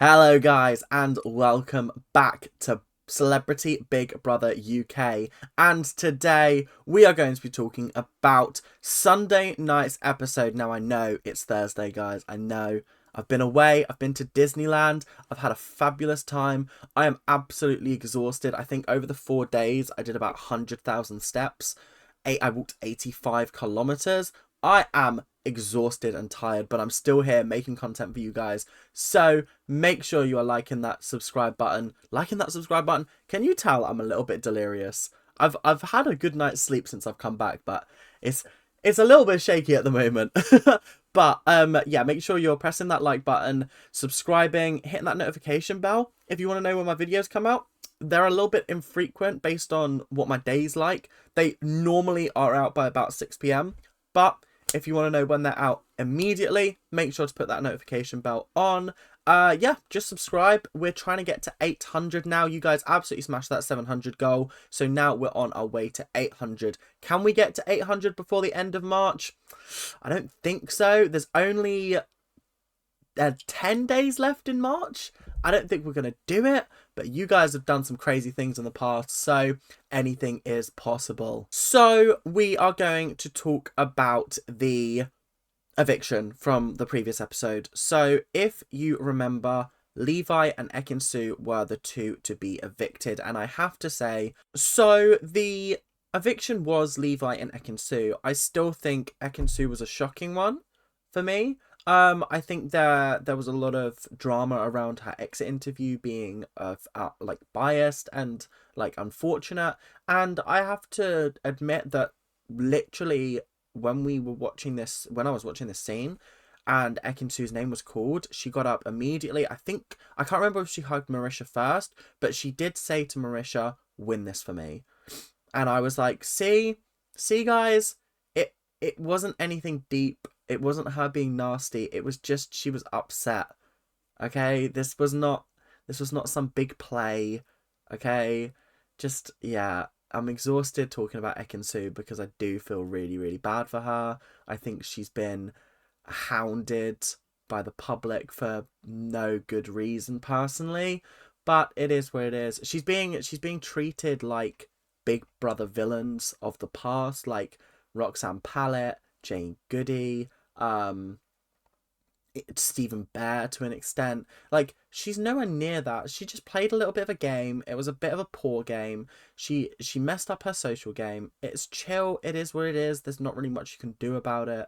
Hello, guys, and welcome back to Celebrity Big Brother UK. And today we are going to be talking about Sunday night's episode. Now, I know it's Thursday, guys. I know. I've been away. I've been to Disneyland. I've had a fabulous time. I am absolutely exhausted. I think over the 4 days, I did about 100,000 steps. I walked 85 kilometers. I am exhausted and tired, but I'm still here making content for you guys. So make sure you are liking that subscribe button. Can you tell I'm a little bit delirious? I've had a good night's sleep since I've come back, but it's a little bit shaky at the moment. But yeah, make sure you're pressing that like button, subscribing, hitting that notification bell if you want to know when my videos come out. They're a little bit infrequent based on what my day's like. They normally are out by about 6 p.m. But if you want to know when they're out immediately, make sure to put that notification bell on. Yeah, just subscribe. We're trying to get to 800 now. You guys absolutely smashed that 700 goal. So now we're on our way to 800. Can we get to 800 before the end of March? I don't think so. There's only 10 days left in March. I don't think we're going to do it, but you guys have done some crazy things in the past, so anything is possible. So we are going to talk about the eviction from the previous episode. So if you remember, Levi and Ekin-Su were the two to be evicted, and I have to say, so the eviction was Levi and Ekin-Su. I still think Ekin-Su was a shocking one for me. I think there was a lot of drama around her exit interview being like biased and like unfortunate, and I have to admit that literally when I was watching this scene and Ekin-Su's name was called, she got up immediately. I can't remember if she hugged Marisha first, but she did say to Marisha, "Win this for me," and I was like, see guys, it wasn't anything deep. It wasn't her being nasty. It was just she was upset. Okay, this was not some big play. Okay, just yeah. I'm exhausted talking about Ekin-Su because I do feel really, really bad for her. I think she's been hounded by the public for no good reason personally, but it is what it is. She's being treated like Big Brother villains of the past, like Roxanne Pallett, Jane Goody, Stephen Bear to an extent. Like, she's nowhere near that. She just played a little bit of a game. It was a bit of a poor game. She messed up her social game. It's chill. It is what it is. There's not really much you can do about it.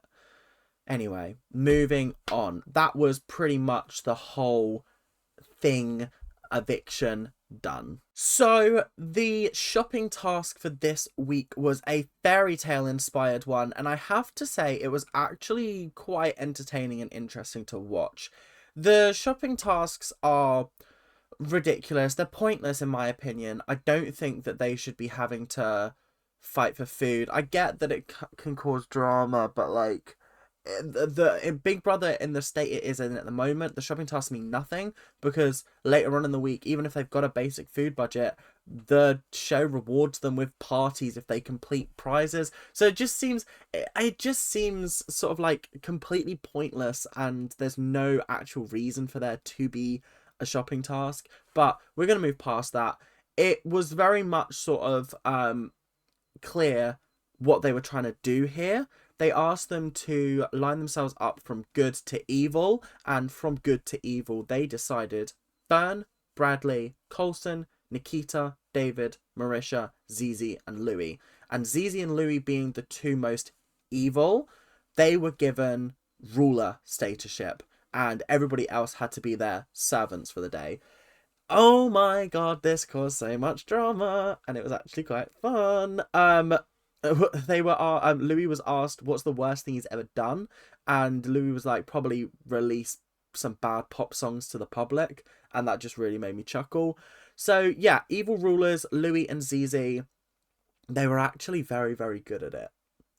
Anyway, moving on. That was pretty much the whole thing. Eviction done. So the shopping task for this week was a fairy tale inspired one, and I have to say it was actually quite entertaining and interesting to watch. The shopping tasks are ridiculous. They're pointless in my opinion. I don't think that they should be having to fight for food. I get that it can cause drama, but like in Big Brother in the state it is in at the moment, the shopping tasks mean nothing because later on in the week, even if they've got a basic food budget, the show rewards them with parties if they complete prizes. So it just seems sort of like completely pointless, and there's no actual reason for there to be a shopping task. But we're gonna move past that. It was very much sort of clear what they were trying to do here. They asked them to line themselves up from good to evil, and from good to evil, they decided Fern, Bradley, Coulson, Nikita, David, Marisha, Zizi, and Louis. And Zizi and Louis being the two most evil, they were given ruler statusship, and everybody else had to be their servants for the day. Oh my god, this caused so much drama, and it was actually quite fun. Louis was asked what's the worst thing he's ever done, and Louis was like, probably release some bad pop songs to the public, and that just really made me chuckle. So yeah, evil rulers, Louis and Zizi, they were actually very, very good at it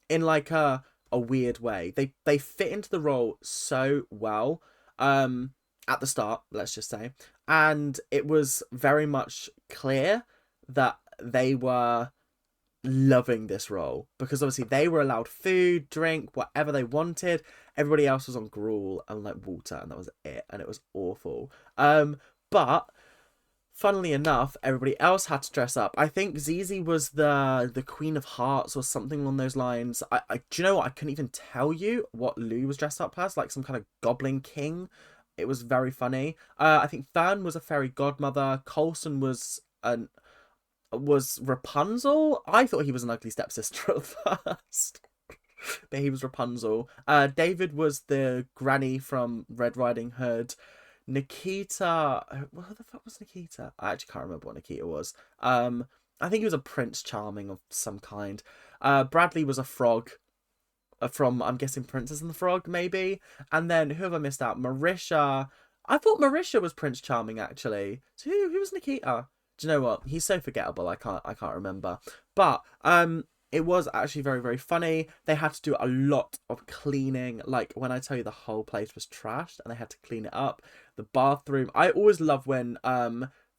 in like a weird way. They fit into the role so well at the start, let's just say, and it was very much clear that they were loving this role because obviously they were allowed food, drink, whatever they wanted. Everybody else was on gruel and like water, and that was it, and it was awful. But funnily enough, everybody else had to dress up. I think Zizi was the Queen of Hearts or something along those lines. Do you know what? I couldn't even tell you what Louis was dressed up as, like some kind of goblin king. It was very funny. I think Fern was a fairy godmother. Coulson was Rapunzel. I thought he was an ugly stepsister at first. But he was Rapunzel. David was the granny from Red Riding Hood. Nikita, what the fuck was Nikita? I actually can't remember what Nikita was. I think he was a Prince Charming of some kind. Bradley was a frog from, I'm guessing, Princess and the Frog, maybe. And then who have I missed out? Marisha. I thought Marisha was Prince Charming, actually. So who was Nikita? Do you know what? He's so forgettable. I can't remember. But it was actually very, very funny. They had to do a lot of cleaning. Like, when I tell you the whole place was trashed and they had to clean it up. The bathroom. I always love when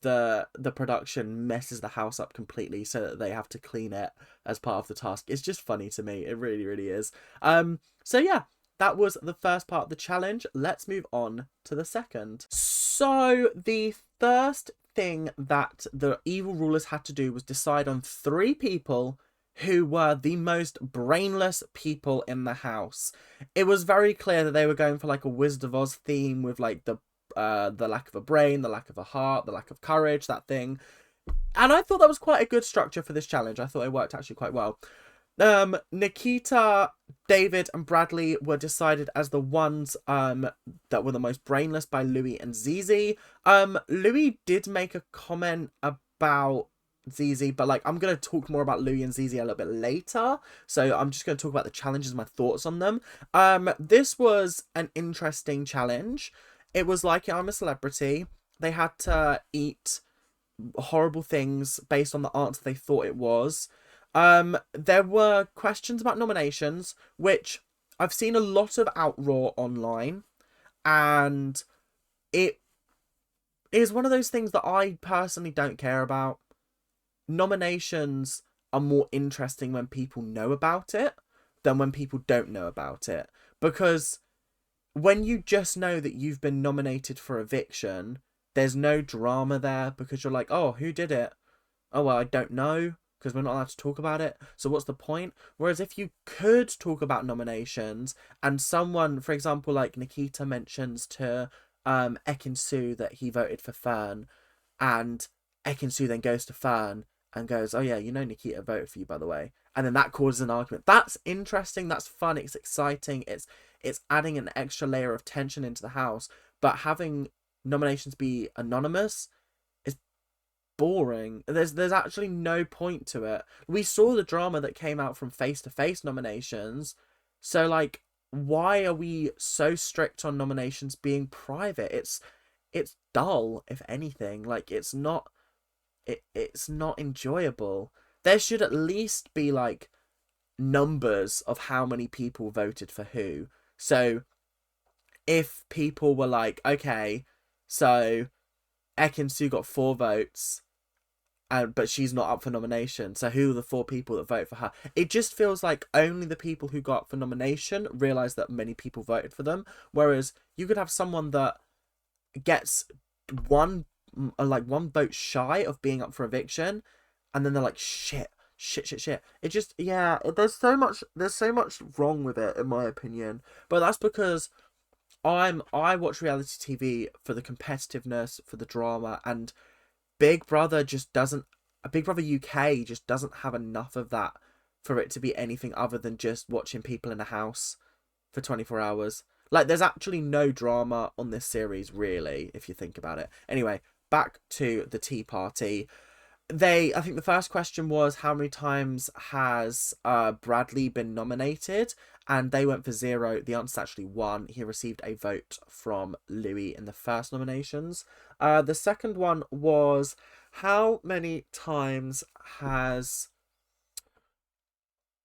the production messes the house up completely so that they have to clean it as part of the task. It's just funny to me. It really, really is. So yeah, that was the first part of the challenge. Let's move on to the second. So the first thing that the evil rulers had to do was decide on 3 people who were the most brainless people in the house. It was very clear that they were going for like a Wizard of Oz theme with like the lack of a brain, the lack of a heart, the lack of courage, that thing. And I thought that was quite a good structure for this challenge. I thought it worked actually quite well. Nikita, David, and Bradley were decided as the ones that were the most brainless by Louis and Zizi. Louis did make a comment about Zizi, but like I'm gonna talk more about Louis and Zizi a little bit later, so I'm just gonna talk about the challenges, my thoughts on them. This was an interesting challenge. It was like I'm a Celebrity. They had to eat horrible things based on the answer they thought it was. There were questions about nominations, which I've seen a lot of outroar online, and it is one of those things that I personally don't care about. Nominations are more interesting when people know about it than when people don't know about it. Because when you just know that you've been nominated for eviction, there's no drama there because you're like, oh, who did it? Oh, well, I don't know because we're not allowed to talk about it. So what's the point? Whereas if you could talk about nominations and someone, for example, like Nikita mentions to Ekin-Su that he voted for Fern, and Ekin-Su then goes to Fern and goes, oh yeah, you know Nikita voted for you, by the way. And then that causes an argument. That's interesting. That's fun. It's exciting. It's adding an extra layer of tension into the house. But having nominations be anonymous is boring. There's actually no point to it. We saw the drama that came out from face-to-face nominations. So, like, why are we so strict on nominations being private? It's dull, if anything. Like, it's not enjoyable. There should at least be like numbers of how many people voted for who. So if people were like, okay, so Ekin-Su got 4 votes, but she's not up for nomination, so who are the 4 people that vote for her? It just feels like only the people who got up for nomination realise that many people voted for them, whereas you could have someone that gets one vote shy of being up for eviction, and then they're like, shit. It just, yeah, there's so much wrong with it, in my opinion. But that's because I watch reality TV for the competitiveness, for the drama, and Big Brother UK just doesn't have enough of that for it to be anything other than just watching people in a house for 24 hours. Like, there's actually no drama on this series, really, if you think about it. Anyway, back to the tea party. I think the first question was, how many times has Bradley been nominated? And they went for 0. The answer's actually 1. He received a vote from Louis in the first nominations. The second one was, how many times has...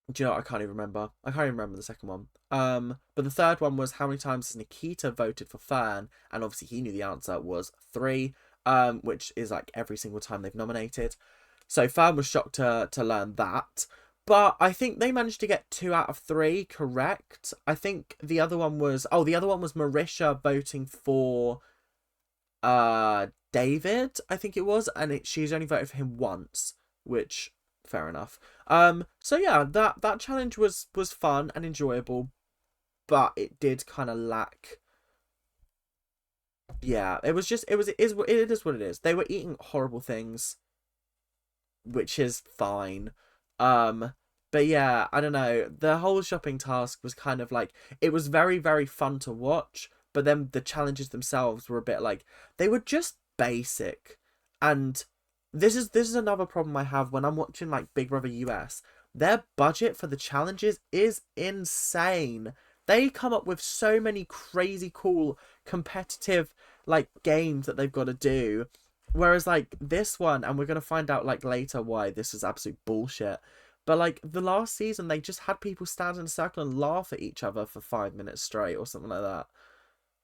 Do you know what? I can't even remember. The second one. But the third one was, how many times has Nikita voted for Fern? And obviously he knew the answer was 3. Which is like every single time they've nominated. So Fern was shocked to learn that. But I think they managed to get 2 out of 3 correct. I think the other one was Marisha voting for David, I think it was, and she's only voted for him once, which fair enough. So yeah, that challenge was fun and enjoyable, but it did kind of lack. Yeah, it is what it is. They were eating horrible things, which is fine. But yeah, I don't know. The whole shopping task was kind of like, it was very, very fun to watch, but then the challenges themselves were a bit like, they were just basic. And this is another problem I have when I'm watching like Big Brother US. Their budget for the challenges is insane. They come up with so many crazy cool competitive like games that they've got to do. Whereas like this one, and we're gonna find out like later why this is absolute bullshit. But like the last season, they just had people stand in a circle and laugh at each other for 5 minutes straight or something like that.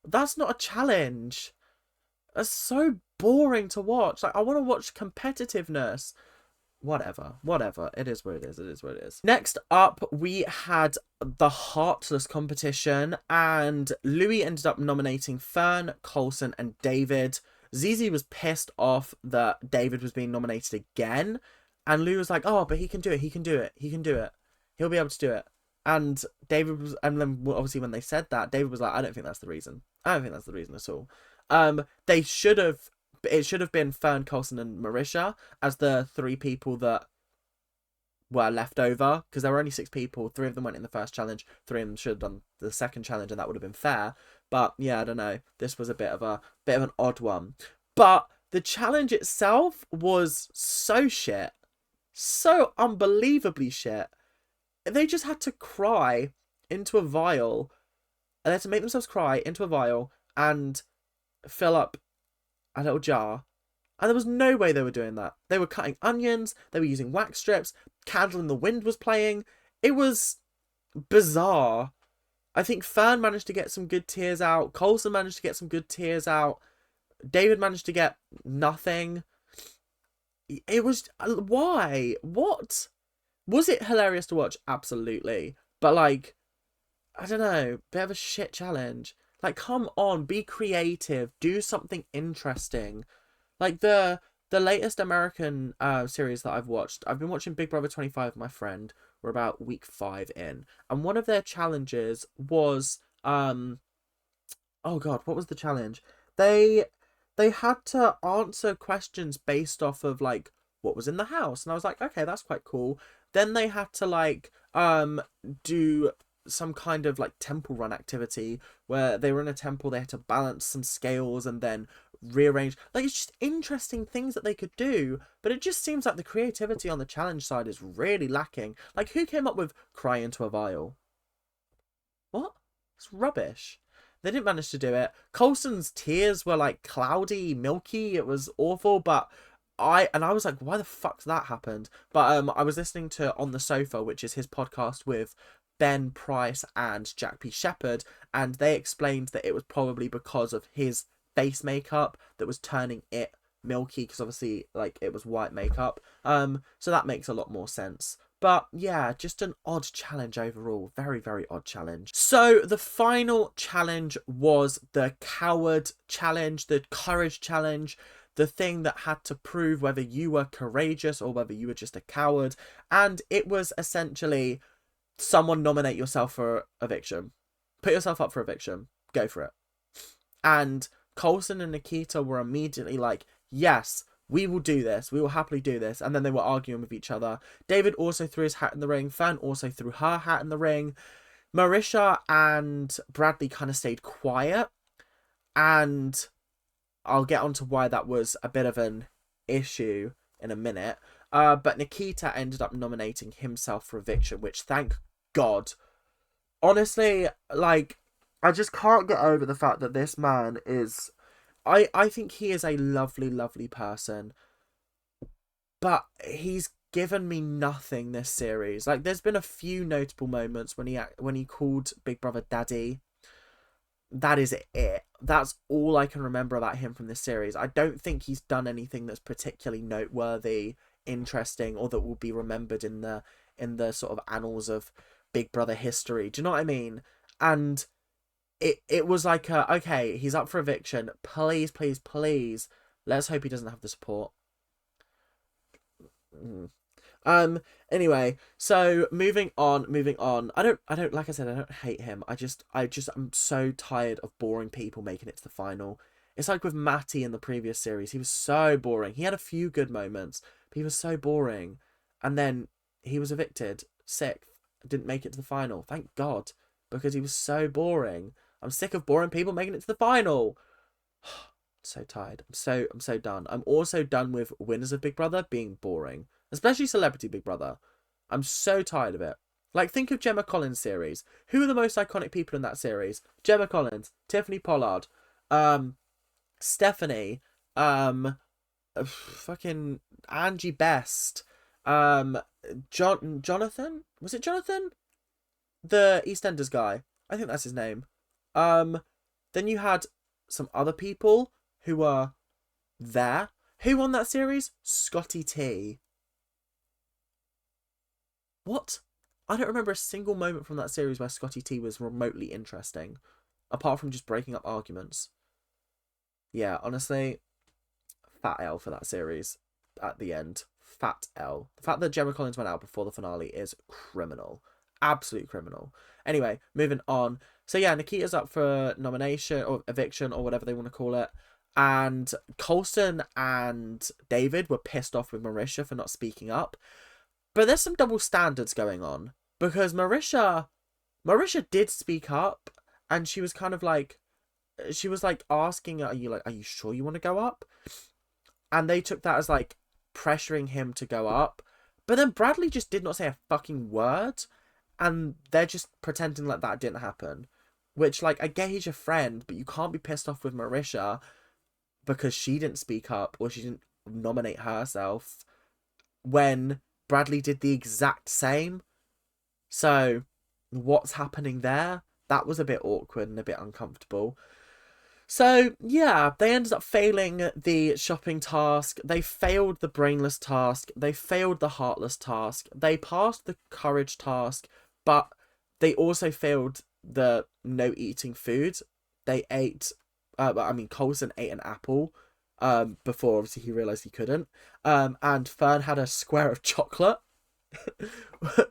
That's not a challenge. That's so boring to watch. Like I want to watch competitiveness. Whatever. It is what it is. It is what it is. Next up, we had the Heartless competition, and Louis ended up nominating Fern, Coulson, and David. Zizi was pissed off that David was being nominated again, and Lou was like, "Oh, but he can do it. He can do it. He can do it. He'll be able to do it." And David was, and then obviously when they said that, David was like, "I don't think that's the reason. I don't think that's the reason at all." They should have. It should have been Fern, Coulson, and Marisha as the 3 people that were left over, because there were only 6 people. 3 of them went in the first challenge. 3 of them should have done the second challenge, and that would have been fair. But yeah, I don't know. This was a bit of an odd one. But the challenge itself was so shit, so unbelievably shit. They just had to cry into a vial. And they had to make themselves cry into a vial and fill up a little jar, and there was no way they were doing that. They were cutting onions, they were using wax strips, Candle in the Wind was playing. It was bizarre. I think Fern managed to get some good tears out, Coulson managed to get some good tears out, David managed to get nothing. It was, why? What? Was it hilarious to watch? Absolutely. But like, I don't know, bit of a shit challenge. Like, come on, be creative, do something interesting. Like the latest American series that I've watched, I've been watching Big Brother 25 with my friend. We're about week 5 in, and one of their challenges was oh god, what was the challenge? They had to answer questions based off of like what was in the house, and I was like, okay, that's quite cool. Then they had to like do some kind of like temple run activity where they were in a temple, they had to balance some scales and then rearrange. Like, it's just interesting things that they could do, but it just seems like the creativity on the challenge side is really lacking. Like, who came up with cry into a vial? What? It's rubbish. They didn't manage to do it. Coulson's tears were like cloudy, milky. It was awful, but I was like, why the fuck's that happened? But I was listening to On the Sofa, which is his podcast with Ben Price and Jack P. Shepherd, and they explained that it was probably because of his face makeup that was turning it milky, because obviously like it was white makeup. So that makes a lot more sense. But yeah, just an odd challenge overall. Very, very odd challenge. So the final challenge was the coward challenge, the courage challenge, the thing that had to prove whether you were courageous or whether you were just a coward. And it was essentially, someone nominate yourself for eviction. Put yourself up for eviction. Go for it. And Coulson and Nikita were immediately like, yes, we will do this. We will happily do this. And then they were arguing with each other. David also threw his hat in the ring. Fern also threw her hat in the ring. Marisha and Bradley kind of stayed quiet. And I'll get onto why that was a bit of an issue in a minute. But Nikita ended up nominating himself for eviction, which, thank God. Honestly, like, I just can't get over the fact that this man is... I think he is a lovely, lovely person. But he's given me nothing this series. Like, there's been a few notable moments when he called Big Brother Daddy. That is it. That's all I can remember about him from this series. I don't think he's done anything that's particularly noteworthy interesting or that will be remembered in the sort of annals of Big Brother history. Do you know what I mean? And it was like, okay, he's up for eviction. Please, please, please. Let's hope he doesn't have the support. Anyway, so moving on. I don't like I said, I don't hate him. I'm so tired of boring people making it to the final. It's like with Matty in the previous series. He was so boring. He had a few good moments, but he was so boring. And then he was evicted, sixth, didn't make it to the final. Thank God, because he was so boring. I'm sick of boring people making it to the final. So tired. I'm so done. I'm also done with winners of Big Brother being boring, especially Celebrity Big Brother. I'm so tired of it. Like, think of Gemma Collins' series. Who are the most iconic people in that series? Gemma Collins, Tiffany Pollard, Stephanie, fucking Angie Best, Jonathan? Was it Jonathan? The EastEnders guy. I think that's his name. Then you had some other people who were there. Who won that series? Scotty T. What? I don't remember a single moment from that series where Scotty T was remotely interesting, apart from just breaking up arguments. Yeah, honestly, fat L for that series at the end. Fat L. The fact that Gemma Collins went out before the finale is criminal. Absolute criminal. Anyway, moving on. So yeah, Nikita's up for nomination or eviction or whatever they want to call it. And Colson and David were pissed off with Marisha for not speaking up. But there's some double standards going on. Because Marisha did speak up. And she was kind of like, she was like asking, are you sure you want to go up? And they took that as like pressuring him to go up. But then Bradley just did not say a fucking word. And they're just pretending like that didn't happen. Which, like, I get he's your friend, but you can't be pissed off with Marisha because she didn't speak up or she didn't nominate herself when Bradley did the exact same. So, what's happening there? That was a bit awkward and a bit uncomfortable. So, yeah, they ended up failing the shopping task. They failed the brainless task. They failed the heartless task. They passed the courage task, but they also failed the no eating food. They ate, Coulson ate an apple before obviously he realised he couldn't. And Fern had a square of chocolate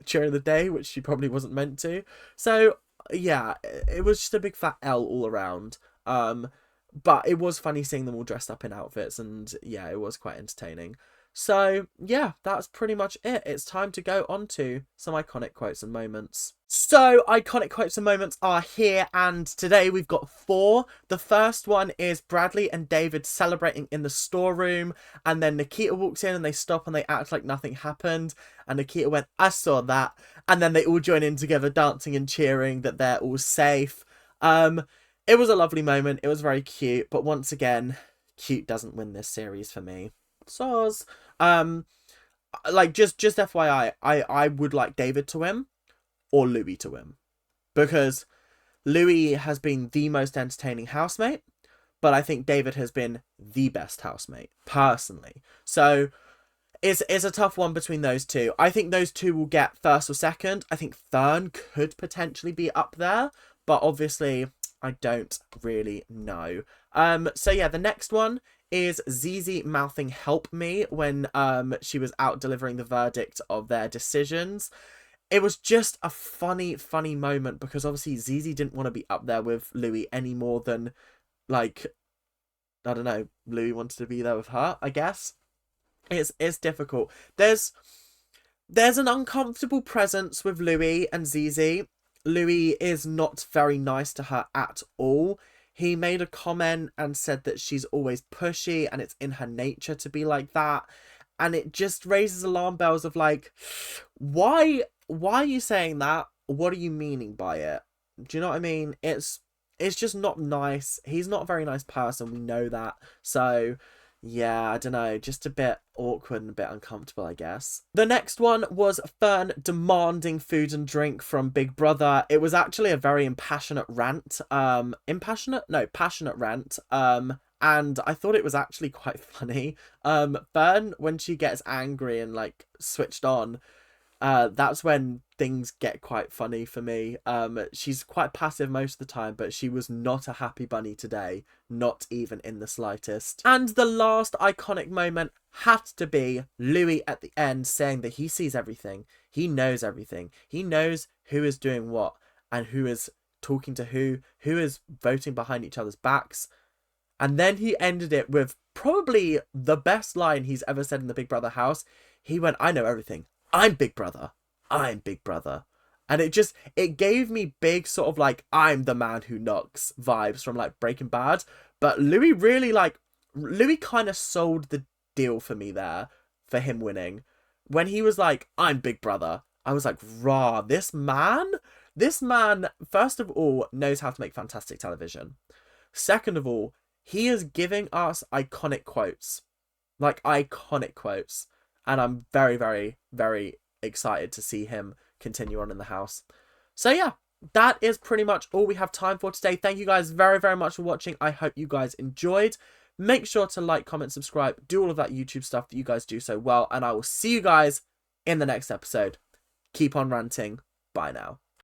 during the day, which she probably wasn't meant to. So, yeah, it was just a big fat L all around. But it was funny seeing them all dressed up in outfits, and yeah, it was quite entertaining. So yeah, that's pretty much it. It's time to go on to some iconic quotes and moments. So iconic quotes and moments are here, and today we've got 4. The first one is Bradley and David celebrating in the storeroom, and then Nikita walks in and they stop and they act like nothing happened, and Nikita went, I saw that, and then they all join in together dancing and cheering that they're all safe. It was a lovely moment. It was very cute, but once again, cute doesn't win this series for me. Soz. Like, just FYI, I would like David to win or Louis to win, because Louis has been the most entertaining housemate, but I think David has been the best housemate personally. So it's a tough one between those two. I think those two will get first or second. I think Fern could potentially be up there, but obviously I don't really know. So yeah, the next one is Zizi mouthing help me when she was out delivering the verdict of their decisions. It was just a funny moment, because obviously Zizi didn't want to be up there with Louis any more than, like, I don't know, Louis wanted to be there with her, I guess. It's difficult. There's an uncomfortable presence with Louis and Zizi. Louis is not very nice to her at all. He made a comment and said that she's always pushy and it's in her nature to be like that. And it just raises alarm bells of like, why are you saying that? What are you meaning by it? Do you know what I mean? It's just not nice. He's not a very nice person. We know that. So yeah, I don't know, just a bit awkward and a bit uncomfortable, I guess. The next one was Fern demanding food and drink from Big Brother. It was actually a very passionate rant. Passionate rant. and I thought it was actually quite funny. Fern, when she gets angry and like switched on, that's when things get quite funny for me. She's quite passive most of the time, but she was not a happy bunny today, not even in the slightest. And the last iconic moment had to be Louis at the end saying that he sees everything, he knows everything, he knows who is doing what and who is talking to who is voting behind each other's backs. And then he ended it with probably the best line he's ever said in the Big Brother house. He went, "I know everything. I'm Big Brother. I'm Big Brother." And it gave me big sort of like, I'm the man who knocks vibes from like Breaking Bad. But Louis kind of sold the deal for me there for him winning. When he was like, "I'm Big Brother," I was like, rah, this man, first of all, knows how to make fantastic television. Second of all, he is giving us iconic quotes. Like, iconic quotes. And I'm very, very, very excited to see him continue on in the house. So yeah, that is pretty much all we have time for today. Thank you guys very, very much for watching. I hope you guys enjoyed. Make sure to like, comment, subscribe, do all of that YouTube stuff that you guys do so well. And I will see you guys in the next episode. Keep on ranting. Bye now.